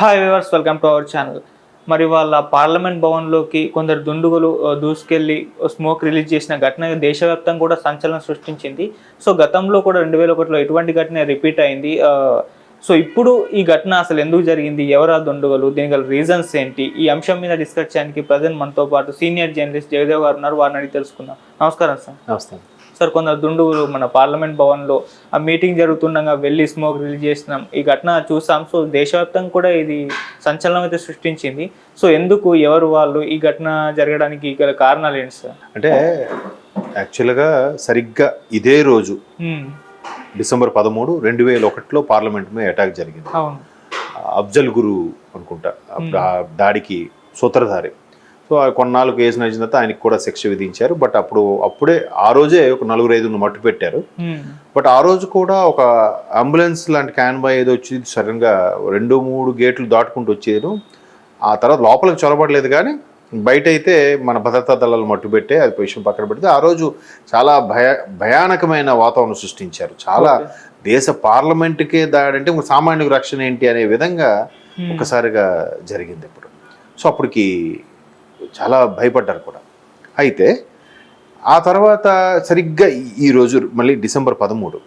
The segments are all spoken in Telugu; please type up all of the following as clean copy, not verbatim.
Hi viewers, welcome to our channel. మరి వాళ్ళ పార్లమెంట్ భవన్లోకి కొందరు దుండుగులు దూసుకెళ్లి స్మోక్ రిలీజ్ చేసిన ఘటన దేశవ్యాప్తంగా కూడా సంచలనం సృష్టించింది. సో గతంలో కూడా 2001లో ఇటువంటి ఘటన రిపీట్ అయింది. సో ఇప్పుడు ఈ ఘటన అసలు ఎందుకు జరిగింది, ఎవరు ఆ దుండుగులు, దీని గల రీజన్స్ ఏంటి, ఈ అంశం మీద డిస్కస్ చేయడానికి ప్రజెంట్ మనతో పాటు సీనియర్ జర్నలిస్ట్ జయదేవ్ గారు ఉన్నారు. వారిని అడిగి తెలుసుకుందాం. నమస్కారం సార్. నమస్తే సార్, కొందరు దుండుగులు మన పార్లమెంట్ భవన్లో ఆ మీటింగ్ జరుగుతుండగా వెళ్ళి స్మోక్ రిలీజ్ చేస్తున్నాం, ఈ ఘటన చూసాం. సో దేశవ్యాప్తంగా కూడా ఇది సంచలనం అయితే సృష్టించింది. సో ఎందుకు, ఎవరు వాళ్ళు, ఈ ఘటన జరగడానికి గల కారణాలు ఏంటి సార్? అంటే యాక్చువల్గా సరిగ్గా ఇదే రోజు డిసెంబర్ 13, 2001లో పార్లమెంట్ మీద అటాక్ జరిగింది. అవును, అఫ్జల్ గురు అనుకుంటా అప్పుడు ఆ దాడికి సూత్రధారి. సో కొన్నాళ్ళకు కేసు నడిచిన తర్వాత ఆయనకి కూడా శిక్ష విధించారు. బట్ అప్పుడే ఆ రోజే ఒక 4-5 మట్టు పెట్టారు. బట్ ఆ రోజు కూడా ఒక అంబులెన్స్ లాంటి క్యాన్బాయ్ ఏదో వచ్చి సడన్గా 2-3 గేట్లు దాటుకుంటూ వచ్చేది. ఆ తర్వాత లోపలికి చొరబడలేదు, కానీ బయట అయితే మన భద్రతా దళాలు మట్టు పెట్టే అది పొజిషన్ పక్కన పెడితే ఆ రోజు చాలా భయానకమైన వాతావరణం సృష్టించారు. చాలా దేశ పార్లమెంటుకే దాడంటే సామాన్యుల రక్షణ ఏంటి అనే విధంగా ఒక్కసారిగా జరిగింది ఇప్పుడు. సో అప్పటికి చాలా భయపడ్డారు కూడా. అయితే ఆ తర్వాత సరిగ్గా ఈరోజు మళ్ళీ డిసెంబర్ 13,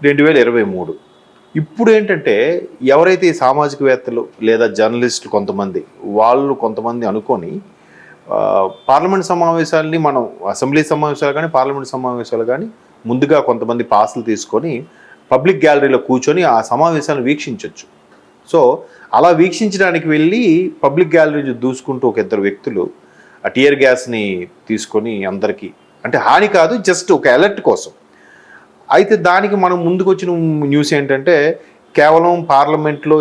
2023 ఇప్పుడు ఏంటంటే ఎవరైతే సామాజికవేత్తలు లేదా జర్నలిస్టులు కొంతమంది అనుకొని పార్లమెంట్ సమావేశాలని, మనం అసెంబ్లీ సమావేశాలు కానీ పార్లమెంట్ సమావేశాలు కానీ ముందుగా కొంతమంది పాసులు తీసుకొని పబ్లిక్ గ్యాలరీలో కూర్చొని ఆ సమావేశాలను వీక్షించవచ్చు. సో అలా వీక్షించడానికి వెళ్ళి పబ్లిక్ గ్యాలరీ దూసుకుంటూ ఒక 2 వ్యక్తులు ఆ టియర్ గ్యాస్ని తీసుకొని అందరికీ, అంటే హాని కాదు, జస్ట్ ఒక అలర్ట్ కోసం. అయితే దానికి మనం ముందుకు వచ్చిన న్యూస్ ఏంటంటే కేవలం పార్లమెంట్లో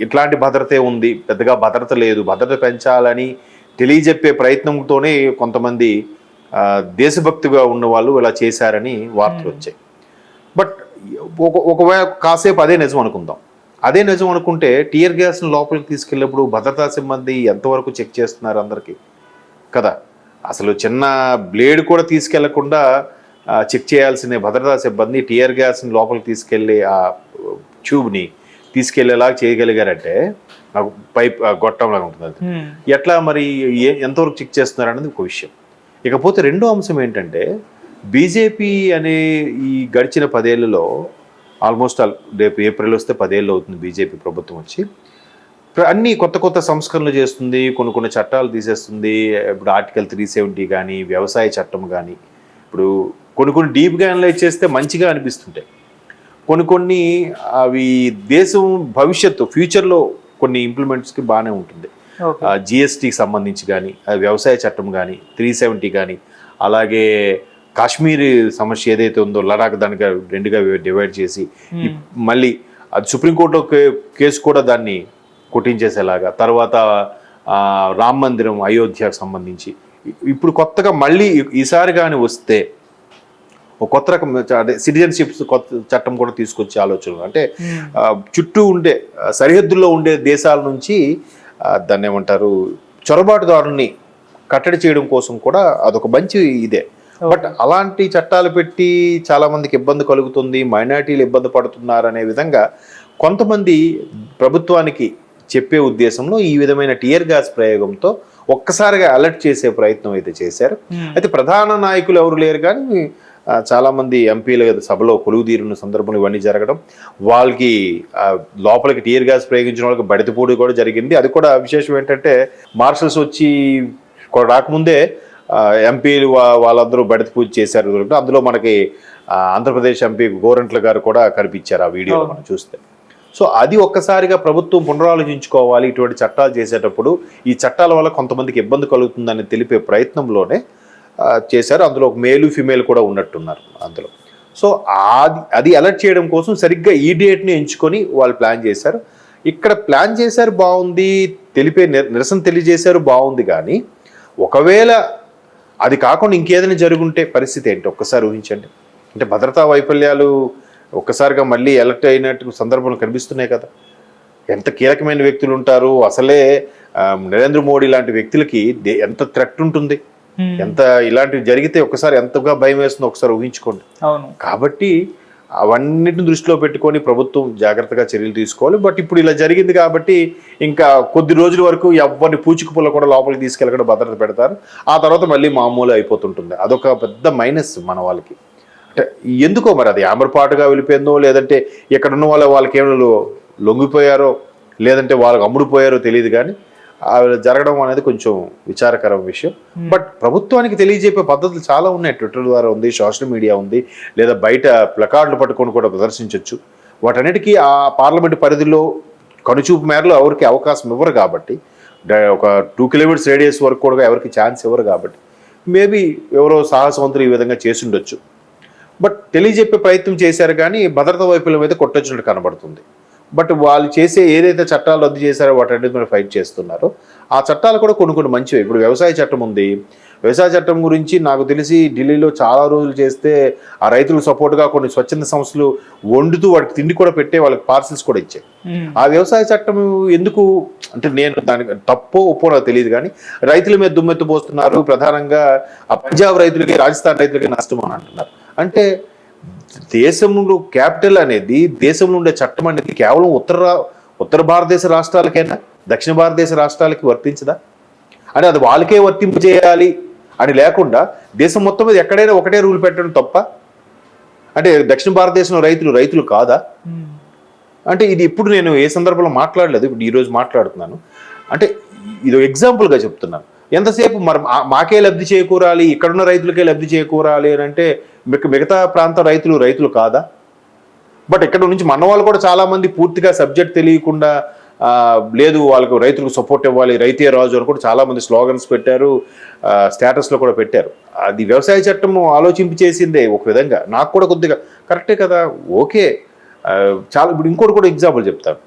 ఇట్లాంటి భద్రతే ఉంది, పెద్దగా భద్రత లేదు, భద్రత పెంచాలని తెలియజెప్పే ప్రయత్నంతోనే కొంతమంది దేశభక్తిగా ఉన్న వాళ్ళు ఇలా చేశారని వార్తలు వచ్చాయి. బట్ ఒకవేళ కాసేపు అదే నిజం అనుకుందాం. అదే నిజం అనుకుంటే టియర్ గ్యాస్ని లోపలికి తీసుకెళ్ళినప్పుడు భద్రతా సిబ్బంది ఎంతవరకు చెక్ చేస్తున్నారు అందరికీ కదా. అసలు చిన్న బ్లేడ్ కూడా తీసుకెళ్లకుండా చెక్ చేయాల్సిన భద్రతా సిబ్బంది టియర్ గ్యాస్ని లోపలికి తీసుకెళ్ళి ఆ ట్యూబ్ని తీసుకెళ్లేలాగా చేయగలిగారంటే నాకు పైప్ గొట్టంలాగా ఉంటుంది. అది ఎట్లా మరి ఎంతవరకు చెక్ చేస్తున్నారు అనేది ఒక విషయం. ఇకపోతే రెండో అంశం ఏంటంటే బీజేపీ అనే ఈ గడిచిన 10 ఏళ్లలో ఆల్మోస్ట్ రేపు ఏప్రిల్ వస్తే 10 ఏళ్ళు అవుతుంది బీజేపీ ప్రభుత్వం వచ్చి. అన్నీ కొత్త సంస్కరణలు చేస్తుంది, కొన్ని చట్టాలు తీసేస్తుంది. ఇప్పుడు ఆర్టికల్ 370 కానీ, వ్యవసాయ చట్టం కానీ, ఇప్పుడు కొన్ని డీప్గా అనలైజ్ చేస్తే మంచిగా అనిపిస్తుంటాయి. కొన్ని అవి దేశం భవిష్యత్తు ఫ్యూచర్లో కొన్ని ఇంప్లిమెంట్స్కి బాగానే ఉంటుంది. జిఎస్టీకి సంబంధించి కానీ, వ్యవసాయ చట్టం కానీ, 370 కానీ, అలాగే కాశ్మీర్ సమస్య ఏదైతే ఉందో లడాక్ దానికి 2గా డివైడ్ చేసి మళ్ళీ అది సుప్రీంకోర్టులో కేసు కూడా దాన్ని కొట్టించేసేలాగా, తర్వాత రామ్ మందిరం అయోధ్యకు సంబంధించి ఇప్పుడు కొత్తగా మళ్ళీ ఈసారి కానీ వస్తే ఒక కొత్త రకం అదే సిటిజన్షిప్స్ కొత్త చట్టం కూడా తీసుకొచ్చే ఆలోచనలు. అంటే చుట్టూ ఉండే సరిహద్దుల్లో ఉండే దేశాల నుంచి దాన్ని ఏమంటారు చొరబాటుదారుల్ని కట్టడి చేయడం కోసం కూడా అదొక మంచి ఇదే. బట్ అలాంటి చట్టాలు పెట్టి చాలా మందికి ఇబ్బంది కలుగుతుంది, మైనారిటీలు ఇబ్బంది పడుతున్నారు అనే విధంగా కొంతమంది ప్రభుత్వానికి చెప్పే ఉద్దేశంలో ఈ విధమైన టియర్ గ్యాస్ ప్రయోగంతో ఒక్కసారిగా అలర్ట్ చేసే ప్రయత్నం అయితే చేశారు. అయితే ప్రధాన నాయకులు ఎవరు లేరు, కానీ చాలా మంది ఎంపీల సభలో కొలువుదీరిన సందర్భంలో ఇవన్నీ జరగడం, వాళ్ళకి లోపలికి టియర్ గ్యాస్ ప్రయోగించిన వాళ్ళకి బడితపూడి కూడా జరిగింది. అది కూడా విశేషం ఏంటంటే మార్షల్స్ వచ్చి రాకముందే ఎంపీలు వాళ్ళందరూ బడిత పూజ చేశారు. అందులో మనకి ఆంధ్రప్రదేశ్ ఎంపీ గోరంట్ల గారు కూడా కనిపించారు ఆ వీడియోలో మనం చూస్తే. సో అది ఒక్కసారిగా ప్రభుత్వం పునరాలోచించుకోవాలి. ఇటువంటి చట్టాలు చేసేటప్పుడు ఈ చట్టాల వల్ల కొంతమందికి ఇబ్బంది కలుగుతుందని తెలిపే ప్రయత్నంలోనే చేశారు. అందులో ఒక మేలు ఫిమేల్ కూడా ఉన్నట్టున్నారు అందులో. సో అది అలర్ట్ చేయడం కోసం సరిగ్గా ఈ డేట్ని ఎంచుకొని వాళ్ళు ప్లాన్ చేశారు. ఇక్కడ ప్లాన్ చేశారు బాగుంది, నిరసన తెలియజేశారు బాగుంది, కానీ ఒకవేళ అది కాకుండా ఇంకేదైనా జరుగుంటే పరిస్థితి ఏంటి ఒక్కసారి ఊహించండి. అంటే భద్రతా వైఫల్యాలు ఒక్కసారిగా మళ్ళీ ఎలర్ట్ అయినట్టు సందర్భాలు కనిపిస్తున్నాయి కదా. ఎంత కీలకమైన వ్యక్తులు ఉంటారు, అసలే నరేంద్ర మోడీ లాంటి వ్యక్తులకి ఎంత థ్రెట్ ఉంటుంది, ఎంత ఇలాంటివి జరిగితే ఒకసారి ఎంతగా భయం వేస్తుందో ఒకసారి ఊహించుకోండి. కాబట్టి అవన్నిటిని దృష్టిలో పెట్టుకొని ప్రభుత్వం జాగ్రత్తగా చర్యలు తీసుకోవాలి. బట్ ఇప్పుడు ఇలా జరిగింది కాబట్టి ఇంకా కొద్ది రోజుల వరకు ఎవరిని పూచికపుల్ల కూడా లోపలికి తీసుకెళ్ళకుండా భద్రత పెడతారు. ఆ తర్వాత మళ్ళీ మామూలు అయిపోతుంటుంది. అదొక పెద్ద మైనస్ మన వాళ్ళకి. అంటే ఎందుకో మరి అది ఆంబరపాటుగా వెళ్ళిపోయిందో, లేదంటే ఇక్కడ ఉన్న వాళ్ళకి ఏమైనా లొంగిపోయారో, లేదంటే వాళ్ళకి అమ్ముడుపోయారో తెలియదు, కానీ జరగడం అనేది కొంచెం విచారకరం విషయం. బట్ ప్రభుత్వానికి తెలియజెప్పే పద్ధతులు చాలా ఉన్నాయి. ట్విట్టర్ ద్వారా ఉంది, సోషల్ మీడియా ఉంది, లేదా బయట ప్లకార్డులు పట్టుకొని కూడా ప్రదర్శించవచ్చు. వాటన్నిటికీ ఆ పార్లమెంటు పరిధిలో కనుచూపు మేరలో ఎవరికి అవకాశం ఇవ్వరు కాబట్టి, ఒక 2 కిలోమీటర్స్ రేడియస్ వరకు కూడా ఎవరికి ఛాన్స్ ఇవ్వరు కాబట్టి మేబీ ఎవరో సాహసవంతులు ఈ విధంగా చేసి ఉండొచ్చు. బట్ తెలియజెప్పే ప్రయత్నం చేశారు, కానీ భద్రతా వైఫల్యం అయితే కొట్టొచ్చినట్టు కనబడుతుంది. బట్ వాళ్ళు చేసే ఏదైతే చట్టాలు రద్దు చేశారో వాటన్నిటి మీద ఫైట్ చేస్తున్నారో ఆ చట్టాలు కూడా కొన్ని మంచివి. ఇప్పుడు వ్యవసాయ చట్టం ఉంది. వ్యవసాయ చట్టం గురించి నాకు తెలిసి ఢిల్లీలో చాలా రోజులు చేస్తే ఆ రైతులకు సపోర్ట్గా కొన్ని స్వచ్ఛంద సంస్థలు వండుతూ వాటికి తిండి కూడా పెట్టే, వాళ్ళకి పార్సిల్స్ కూడా ఇచ్చాయి. ఆ వ్యవసాయ చట్టం ఎందుకు అంటే, నేను దానికి తప్పో ఒప్పో నాకు తెలియదు, కానీ రైతుల మీద దుమ్మెత్తిపోస్తున్నారు. ప్రధానంగా ఆ పంజాబ్ రైతులకి, రాజస్థాన్ రైతులకి నష్టం అని అంటున్నారు. అంటే దేశంలో క్యాపిటల్ అనేది, దేశంలో ఉండే చట్టం అనేది కేవలం ఉత్తర భారతదేశ రాష్ట్రాలకైనా దక్షిణ భారతదేశ రాష్ట్రాలకి వర్తించదా? అంటే అది వాళ్ళకే వర్తింపు చేయాలి అని లేకుండా దేశం మొత్తం మీద ఎక్కడైనా ఒకటే రూల్ పెట్టడం తప్ప? అంటే దక్షిణ భారతదేశంలో రైతులు కాదా? అంటే ఇది ఇప్పుడు నేను ఏ సందర్భంలో మాట్లాడలేదు, ఇప్పుడు ఈరోజు మాట్లాడుతున్నాను. అంటే ఇది ఎగ్జాంపుల్గా చెప్తున్నాను. ఎంతసేపు మరి మాకే లబ్ధి చేకూరాలి, ఇక్కడున్న రైతులకే లబ్ధి చేకూరాలి అని అంటే మిగతా ప్రాంత రైతులు కాదా? బట్ ఇక్కడ నుంచి మన వాళ్ళు కూడా చాలామంది పూర్తిగా సబ్జెక్ట్ తెలియకుండా లేదు వాళ్ళకు రైతులకు సపోర్ట్ ఇవ్వాలి, రైతే రాజు అని కూడా చాలామంది స్లోగన్స్ పెట్టారు, స్టేటస్లో కూడా పెట్టారు. అది వ్యవసాయ చట్టం ఆలోచింపు చేసిందే ఒక విధంగా. నాకు కూడా కొద్దిగా కరెక్టే కదా, ఓకే. చాలా ఇప్పుడు ఇంకోటి కూడా ఎగ్జాంపుల్ చెప్తాను.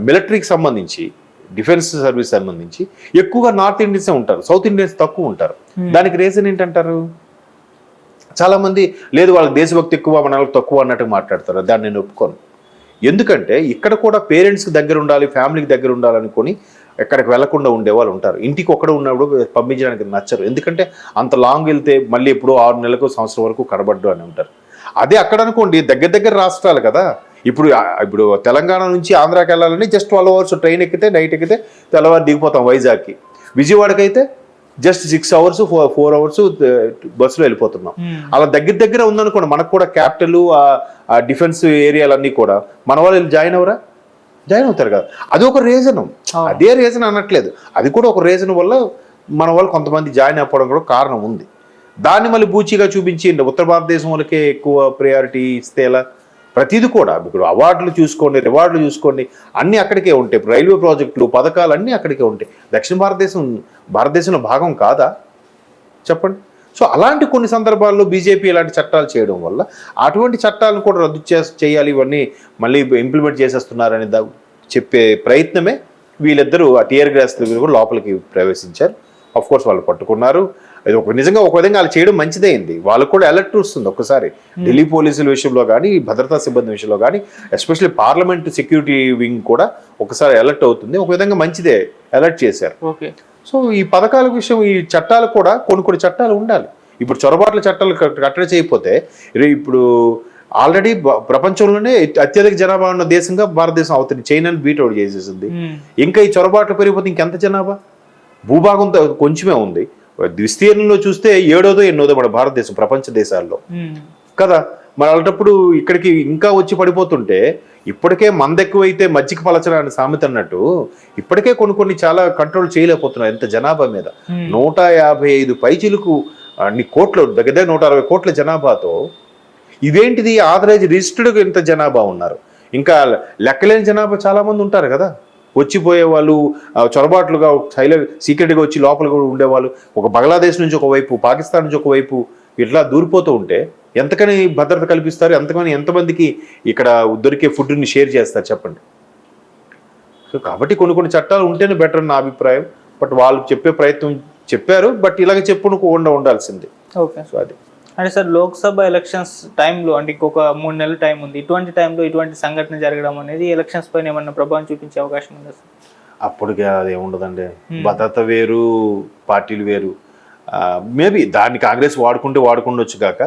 మిలిటరీకి సంబంధించి, డిఫెన్స్ సర్వీస్ సంబంధించి ఎక్కువగా నార్త్ ఇండియన్సే ఉంటారు, సౌత్ ఇండియన్స్ తక్కువ ఉంటారు. దానికి రీజన్ ఏంటంటారు? చాలామంది లేదు వాళ్ళకి దేశభక్తి ఎక్కువ, మన వాళ్ళకి తక్కువ అన్నట్టు మాట్లాడతారు. దాన్ని నేను ఒప్పుకోను. ఎందుకంటే ఇక్కడ కూడా పేరెంట్స్కి దగ్గర ఉండాలి, ఫ్యామిలీకి దగ్గర ఉండాలనుకొని ఎక్కడికి వెళ్లకుండా ఉండే వాళ్ళు ఉంటారు. ఇంటికి ఒక్కడే ఉన్నప్పుడు పంపించడానికి నచ్చరు. ఎందుకంటే అంత లాంగ్ వెళ్తే మళ్ళీ ఎప్పుడో 6 నెలలకు సంవత్సరం వరకు కనబడ్డు అని ఉంటారు. అదే అక్కడ అనుకోండి, దగ్గర రాష్ట్రాలు కదా. ఇప్పుడు తెలంగాణ నుంచి ఆంధ్రాకి వెళ్ళాలని జస్ట్ 12 hours ట్రైన్ ఎక్కితే, నైట్ ఎక్కితే తెల్లవారు దిగిపోతాం వైజాగ్కి. విజయవాడకి అయితే జస్ట్ 6 hours 4 hours బస్సులో వెళ్ళిపోతున్నాం. అలా దగ్గర ఉందనుకోండి, మనకు కూడా క్యాపిటల్, ఆ డిఫెన్స్ ఏరియాలన్నీ కూడా మన వాళ్ళు జాయిన్ అవుతారు కదా. అది ఒక రీజన్. అదే రీజన్ అనట్లేదు, అది కూడా ఒక రీజన్ వల్ల మన వాళ్ళు కొంతమంది జాయిన్ అయిపోవడం కూడా కారణం ఉంది. దాన్ని మళ్ళీ బూచిగా చూపించి ఉత్తర భారతదేశం వాళ్ళకే ఎక్కువ ప్రయారిటీ ఇస్తే ఎలా? ప్రతిదీ కూడా ఇప్పుడు అవార్డులు చూసుకోండి, రివార్డులు చూసుకోండి, అన్నీ అక్కడికే ఉంటాయి. ఇప్పుడు రైల్వే ప్రాజెక్టులు, పథకాలు అన్నీ అక్కడికే ఉంటాయి. దక్షిణ భారతదేశంలో భాగం కాదా చెప్పండి? సో అలాంటి కొన్ని సందర్భాల్లో బీజేపీ ఇలాంటి చట్టాలు చేయడం వల్ల అటువంటి చట్టాలను కూడా రద్దు చేయాలి, ఇవన్నీ మళ్ళీ ఇంప్లిమెంట్ చేసేస్తున్నారని చెప్పే ప్రయత్నమే వీళ్ళిద్దరూ ఆ టియర్ గ్యాస్ కూడా లోపలికి ప్రవేశించారు. ఆఫ్ కోర్స్ వాళ్ళు పట్టుకున్నారు. అది నిజంగా ఒక విధంగా వాళ్ళు చేయడం మంచిదైంది. వాళ్ళకు కూడా అలర్ట్ వస్తుంది ఒక్కసారి. ఢిల్లీ పోలీసుల విషయంలో కానీ, భద్రతా సిబ్బంది విషయంలో కానీ, ఎస్పెషల్లీ పార్లమెంట్ సెక్యూరిటీ వింగ్ కూడా ఒకసారి అలర్ట్ అవుతుంది. ఒక విధంగా మంచిదే, అలర్ట్ చేశారు. సో ఈ పథకాల విషయం, ఈ చట్టాలు కూడా కొన్ని చట్టాలు ఉండాలి. ఇప్పుడు చొరబాట్ల చట్టాలు కట్టడి చేయకపోతే, ఇప్పుడు ఆల్రెడీ ప్రపంచంలోనే అత్యధిక జనాభా ఉన్న దేశంగా భారతదేశం అవుతుంది. చైనాని బీట్ అవుట్ చేసేసింది. ఇంకా ఈ చొరబాట్లు పెరిగిపోతే ఇంకెంత జనాభా? భూభాగం కొంచెమే ఉంది. విస్తీర్ణంలో చూస్తే 7వ 8వ మన భారతదేశం ప్రపంచ దేశాల్లో కదా. మరి అలాంటప్పుడు ఇక్కడికి ఇంకా వచ్చి పడిపోతుంటే, ఇప్పటికే మంద ఎక్కువైతే మజ్జిగ పలచన అని సామెత అన్నట్టు ఇప్పటికే కొన్ని చాలా కంట్రోల్ చేయలేకపోతున్నారు ఎంత జనాభా మీద. 155 పైచిలకు అన్ని కోట్లు, దగ్గర 160 కోట్ల జనాభాతో ఇదేంటిది? ఆథరైజ్ రిజిస్టర్డ్ ఇంత జనాభా ఉన్నారు, ఇంకా లెక్కలేని జనాభా చాలా మంది ఉంటారు కదా. వచ్చిపోయే వాళ్ళు, చొరబాట్లుగా సీక్రెట్గా వచ్చి లోపల కూడా ఉండేవాళ్ళు, ఒక బంగ్లాదేశ్ నుంచి ఒకవైపు, పాకిస్తాన్ నుంచి ఒకవైపు ఇట్లా దూరిపోతూ ఉంటే ఎంతకని భద్రత కల్పిస్తారు? ఎంతమందికి ఇక్కడ దొరికే ఫుడ్ని షేర్ చేస్తారు చెప్పండి? సో కాబట్టి కొన్ని చట్టాలు ఉంటేనే బెటర్ నా అభిప్రాయం. బట్ వాళ్ళు చెప్పే ప్రయత్నం చెప్పారు, బట్ ఇలాగ చెప్పుకుండా ఉండాల్సింది. ఓకే, సో అది అంటే సార్ లోక్సభ ఎలక్షన్స్ టైంలో, అంటే ఇంకొక 3 నెలల టైం ఉంది, ఇటువంటి టైంలో ఇటువంటి సంఘటన జరగడం అనేది ఎలక్షన్స్ పైన ఏమన్నా ప్రభావం చూపించే అవకాశం ఉందా సార్? అప్పటికి అది ఏముండదండి. భద్రత వేరు, పార్టీలు వేరు. మేబీ దాన్ని కాంగ్రెస్ వాడుకుంటే వాడుకుండొచ్చు కాక,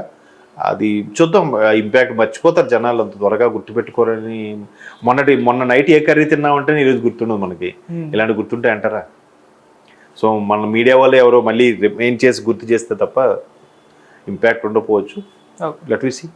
అది చూద్దాం, ఇంపాక్ట్ మర్చిపోతారు జనాలు, అంత త్వరగా గుర్తుపెట్టుకోరని. మొన్న నైట్ ఏ కర్రీ తిన్నామంటే ఈరోజు గుర్తుండదు మనకి. ఇలాంటి గుర్తుంటే అంటారా? సో మన మీడియా వాళ్ళు ఎవరో మళ్ళీ రిమైన్ చేసి గుర్తు చేస్తే తప్ప ఇంపాక్ట్ ఉండకపోవచ్చు. Let we see.